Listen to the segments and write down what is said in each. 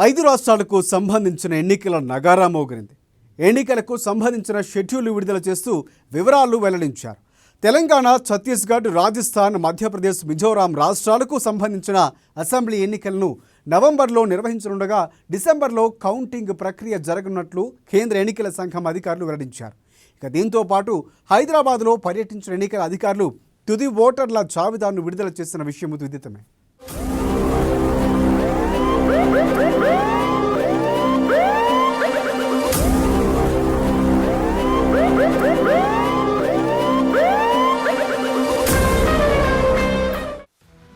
5 రాష్ట్రాలకు సంబంధించిన ఎన్నికల నగారా మోగిరింది. ఎన్నికలకు సంబంధించిన షెడ్యూల్ విడుదల చేస్తూ వివరాలు వెల్లడించారు. తెలంగాణ, ఛత్తీస్గఢ్, రాజస్థాన్, మధ్యప్రదేశ్, మిజోరాం రాష్ట్రాలకు సంబంధించిన అసెంబ్లీ ఎన్నికలను నవంబర్లో నిర్వహించనుండగా డిసెంబర్లో కౌంటింగ్ ప్రక్రియ జరగనున్నట్లు కేంద్ర ఎన్నికల సంఘం అధికారులు వెల్లడించారు. ఇక దీంతో పాటు హైదరాబాద్లో పర్యటించిన ఎన్నికల అధికారులు తుది ఓటర్ల జాబితాను విడుదల చేసిన విషయం విదితమే.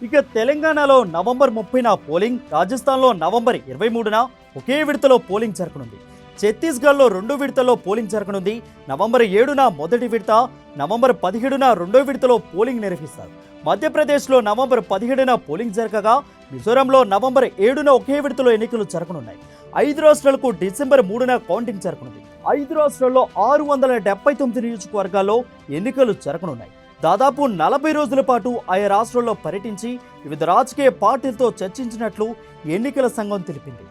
ఇక తెలంగాణలో నవంబర్ 30న పోలింగ్, రాజస్థాన్లో నవంబర్ 23న ఒకే విడతలో పోలింగ్ జరగనుంది. ఛత్తీస్గఢ్లో 2 విడతల్లో పోలింగ్ జరగనుంది. నవంబర్ 7న మొదటి విడత, నవంబర్ 17న రెండో విడతలో పోలింగ్ నిర్వహిస్తారు. మధ్యప్రదేశ్లో నవంబర్ 17న పోలింగ్ జరగగా మిజోరాంలో నవంబర్ 7న ఒకే విడతలో ఎన్నికలు జరగనున్నాయి. 5 రాష్ట్రాలకు డిసెంబర్ 3న కౌంటింగ్ జరగనుంది. 5 రాష్ట్రాల్లో 679 నియోజకవర్గాల్లో ఎన్నికలు జరగనున్నాయి. దాదాపు 40 రోజుల పాటు ఆయా రాష్ట్రాల్లో పర్యటించి వివిధ రాజకీయ పార్టీలతో చర్చించినట్లు ఎన్నికల సంఘం తెలిపింది.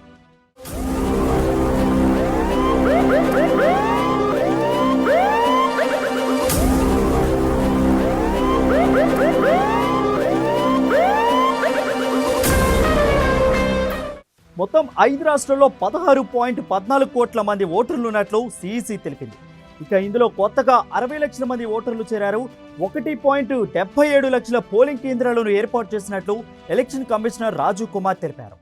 మొత్తం 5 రాష్ట్రాల్లో 16.14 కోట్ల మంది ఓటర్లు ఉన్నట్లు సిఈసి తెలిపింది. ఇక ఇందులో కొత్తగా 60 లక్షల మంది ఓటర్లు చేరారు. 1.77 లక్షల పోలింగ్ కేంద్రాలను ఏర్పాటు చేసినట్లు ఎలక్షన్ కమిషనర్ రాజు కుమార్ తెలిపారు.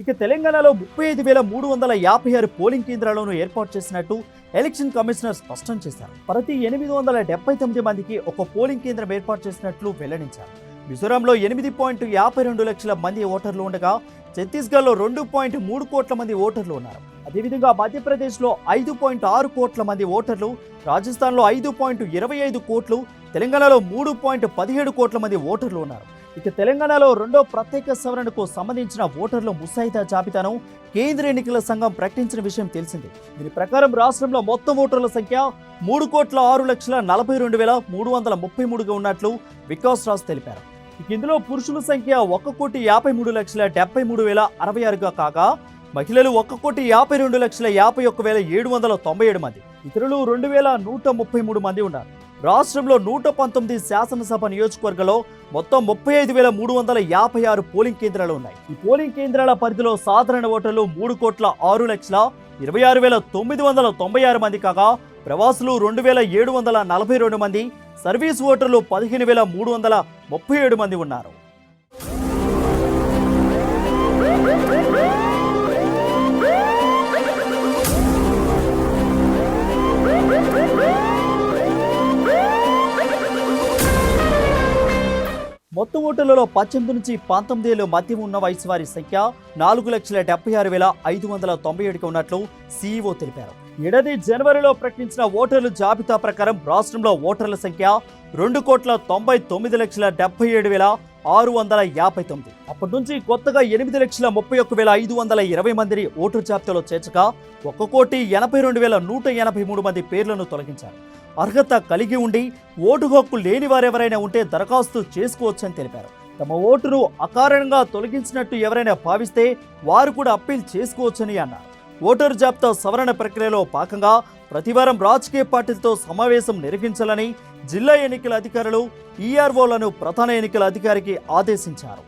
ఇక తెలంగాణలో 35,356 పోలింగ్ కేంద్రాలను ఏర్పాటు చేసినట్టు ఎలక్షన్ కమిషనర్ స్పష్టం చేశారు. ప్రతి 879 మందికి ఒక పోలింగ్ కేంద్రం ఏర్పాటు చేసినట్లు వెల్లడించారు. మిజోరాంలో 8.52 లక్షల మంది ఓటర్లు ఉండగా ఛత్తీస్గఢ్లో 2.3 కోట్ల మంది ఓటర్లు ఉన్నారు. అదేవిధంగా మధ్యప్రదేశ్లో 5.6 కోట్ల మంది ఓటర్లు, రాజస్థాన్లో 5.25 కోట్లు, తెలంగాణలో 3.17 కోట్ల మంది ఓటర్లు ఉన్నారు. ఇక తెలంగాణలో రెండో ప్రత్యేక సవరణకు సంబంధించిన ఓటర్ల ముసాయిదా జాబితాను కేంద్ర ఎన్నికల సంఘం ప్రకటించిన విషయం తెలిసిందే. దీని ప్రకారం రాష్ట్రంలో మొత్తం ఓటర్ల సంఖ్య 3,06,42,333గా ఉన్నట్లు వికాస్ రాజ్ తెలిపారు. ఇక ఇందులో పురుషుల సంఖ్య 1,53,73,066గా కాగా మహిళలు 1,52,51,797 మంది, ఇతరులు 2,133 మంది ఉన్నారు. రాష్ట్రంలో 119 శాసనసభ నియోజకవర్గంలో మొత్తం 35,356 పోలింగ్ కేంద్రాలు ఉన్నాయి. ఈ పోలింగ్ కేంద్రాల పరిధిలో సాధారణ ఓటర్లు 3,06,26,996 మంది కాగా ప్రవాసులు 2,742 మంది, సర్వీస్ ఓటర్లు 15,337 మంది ఉన్నారు. మొత్తం ఓటర్లలో 18 నుంచి 19 ఏళ్ల మధ్య ఉన్న వయసు వారి సంఖ్య 4,76,597గా ఉన్నట్లు సీఈఓ తెలిపారు. ఏడాది జనవరిలో ప్రకటించిన ఓటర్ల జాబితా ప్రకారం రాష్ట్రంలో ఓటర్ల సంఖ్య 2,90,77,659. అప్పటి నుంచి కొత్తగా 8,31,520 మందిని ఓటర్ జాబితాలో చేర్చగా 1,82,183 మంది పేర్లను తొలగించారు. అర్హత కలిగి ఉండి ఓటు హక్కు లేని వారెవరైనా ఉంటే దరఖాస్తు చేసుకోవచ్చని తెలిపారు. తమ ఓటును అకారణంగా తొలగించినట్టు ఎవరైనా భావిస్తే వారు కూడా అప్పీల్ చేసుకోవచ్చని అన్నారు. ఓటరు జాబితా సవరణ ప్రక్రియలో భాగంగా ప్రతివారం రాజకీయ పార్టీలతో సమావేశం నిర్వహించాలని జిల్లా ఎన్నికల అధికారులు ఈఆర్ఓలను ప్రధాన ఎన్నికల అధికారికి ఆదేశించారు.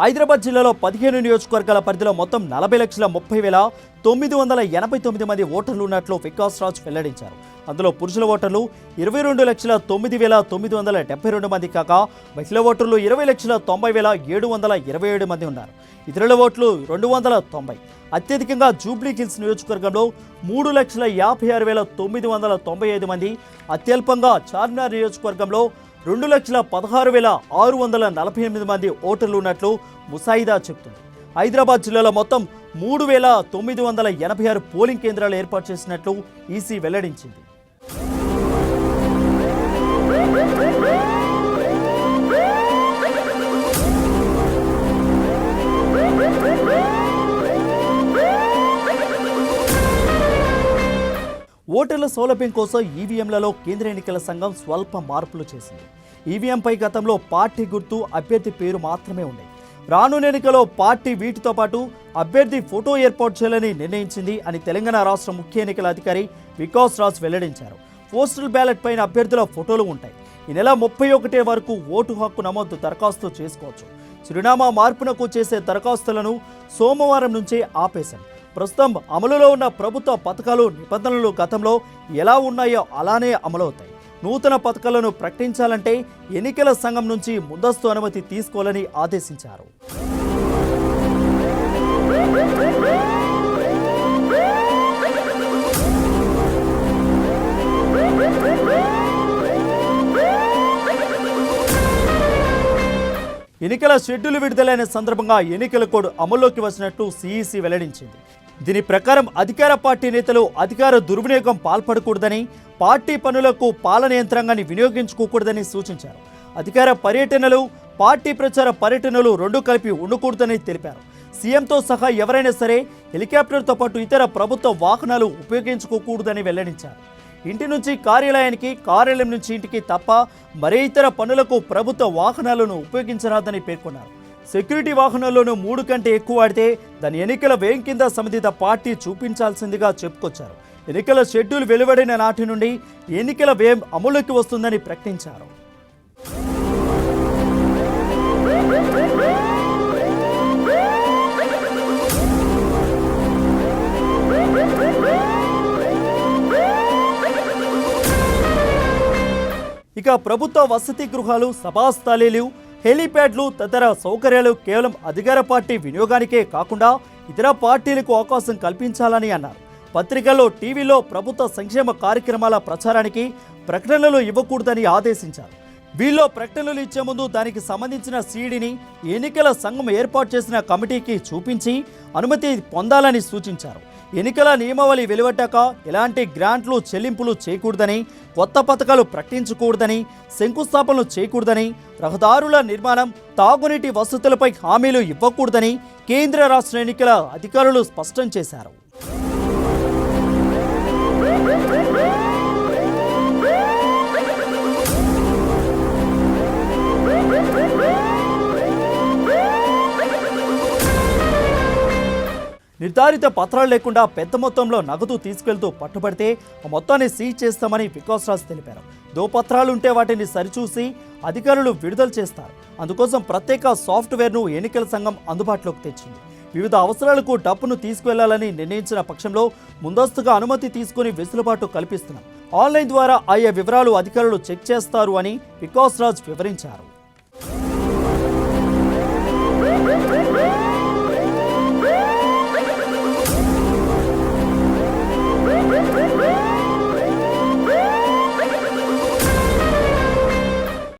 హైదరాబాద్ జిల్లాలో 15 నియోజకవర్గాల పరిధిలో మొత్తం 40,30,989 మంది ఓటర్లు ఉన్నట్లు వికాస్ రాజ్ వెల్లడించారు. అందులో పురుషుల ఓటర్లు 22,09,972 మంది కాగా మహిళా ఓటర్లు 20,90,727 మంది ఉన్నారు. ఇతరుల ఓట్లు 290. అత్యధికంగా జూబ్లీ హిల్స్ నియోజకవర్గంలో 3,56,995 మంది, అత్యల్పంగా చార్మినార్ నియోజకవర్గంలో 2,16,648 మంది ఓటర్లు ఉన్నట్లు ముసాయిదా చెబుతుంది. హైదరాబాద్ జిల్లాలో మొత్తం 3,986 పోలింగ్ కేంద్రాలు ఏర్పాటు చేసినట్లు ఈసీ వెల్లడించింది. ఓటర్ల సౌలభ్యం కోసం ఈవీఎంలలో కేంద్ర ఎన్నికల సంఘం స్వల్ప మార్పులు చేసింది. ఈవీఎంపై గతంలో పార్టీ గుర్తు, అభ్యర్థి పేరు మాత్రమే ఉన్నాయి. రానున్న ఎన్నికలో పార్టీ వీటితో పాటు అభ్యర్థి ఫోటో ఏర్పాటు చేయాలని నిర్ణయించింది అని తెలంగాణ రాష్ట్ర ముఖ్య ఎన్నికల అధికారి వికాస్ రాజ్ వెల్లడించారు. పోస్టల్ బ్యాలెట్ పైన అభ్యర్థుల ఫోటోలు ఉంటాయి. ఈ నెల 31 వరకు ఓటు హక్కు నమోదు దరఖాస్తు చేసుకోవచ్చు. చిరునామా మార్పునకు చేసే దరఖాస్తులను సోమవారం నుంచే ఆపేశాం. ప్రస్తుతం అమలులో ఉన్న ప్రభుత్వ పథకాలు, నిబంధనలు గతంలో ఎలా ఉన్నాయో అలానే అమలవుతాయి. నూతన పథకాలను ప్రకటించాలంటే ఎన్నికల సంఘం నుంచి ముందస్తు అనుమతి తీసుకోవాలని ఆదేశించారు. ఎన్నికల షెడ్యూల్ విడుదలైన సందర్భంగా ఎన్నికల కోడ్ అమల్లోకి వచ్చినట్టు సిఈసి వెల్లడించింది. దీని ప్రకారం అధికార పార్టీ నేతలు అధికార దుర్వినియోగం పాల్పడకూడదని, పార్టీ పనులకు పాలన యంత్రాంగాన్ని వినియోగించుకోకూడదని సూచించారు. అధికార పర్యటనలు, పార్టీ ప్రచార పర్యటనలు రెండూ కలిపి ఉండకూడదని తెలిపారు. సీఎంతో సహా ఎవరైనా సరే హెలికాప్టర్తో పాటు ఇతర ప్రభుత్వ వాహనాలు ఉపయోగించుకోకూడదని వెల్లడించారు. ఇంటి నుంచి కార్యాలయానికి, కార్యాలయం నుంచి ఇంటికి తప్ప మరే ఇతర పనులకు ప్రభుత్వ వాహనాలను ఉపయోగించరాదని పేర్కొన్నారు. సెక్యూరిటీ వాహనాల్లోనూ 3 కంటే ఎక్కువ వాడితే దాని ఎన్నికల వ్యయం కింద సంబంధిత పార్టీ చూపించాల్సిందిగా చెప్పుకొచ్చారు. ఎన్నికల షెడ్యూల్ వెలువడిన నాటి నుండి ఎన్నికల వ్యయం అమలులోకి వస్తుందని ప్రకటించారు. ఇక ప్రభుత్వ వసతి గృహాలు, సభాస్థలీలు, హెలీప్యాడ్లు తదితర సౌకర్యాలు కేవలం అధికార పార్టీ వినియోగానికే కాకుండా ఇతర పార్టీలకు అవకాశం కల్పించాలని అన్నారు. పత్రికల్లో, టీవీలో ప్రభుత్వ సంక్షేమ కార్యక్రమాల ప్రచారానికి ప్రకటనలు ఇవ్వకూడదని ఆదేశించారు. వీళ్ళలో ప్రకటనలు ఇచ్చే ముందు దానికి సంబంధించిన సీడీని ఎన్నికల సంఘం ఏర్పాటు చేసిన కమిటీకి చూపించి అనుమతి పొందాలని సూచించారు. ఎన్నికల నియమావళి వెలువడ్డాక ఎలాంటి గ్రాంట్లు, చెల్లింపులు చేయకూడదని, కొత్త పథకాలు ప్రకటించకూడదని, శంకుస్థాపనలు చేయకూడదని, రహదారుల నిర్మాణం, తాగునీటి వసతులపై హామీలు ఇవ్వకూడదని కేంద్ర రాష్ట్ర ఎన్నికల అధికారులు స్పష్టం చేశారు. నిర్ధారిత పత్రాలు లేకుండా పెద్ద మొత్తంలో నగదు తీసుకెళ్తూ పట్టుబడితే ఆ మొత్తాన్ని సీజ్ చేస్తామని వికాస్ రాజ్ తెలిపారు. దోపత్రాలు ఉంటే వాటిని సరిచూసి అధికారులు విడుదల చేస్తారు. అందుకోసం ప్రత్యేక సాఫ్ట్వేర్ను ఎన్నికల సంఘం అందుబాటులోకి తెచ్చింది. వివిధ అవసరాలకు డబ్బును తీసుకువెళ్లాలని నిర్ణయించిన పక్షంలో ముందస్తుగా అనుమతి తీసుకుని వెసులుబాటు కల్పిస్తున్నాం. ఆన్లైన్ ద్వారా ఆయా వివరాలు అధికారులు చెక్ చేస్తారు అని వికాస్ రాజ్ వివరించారు.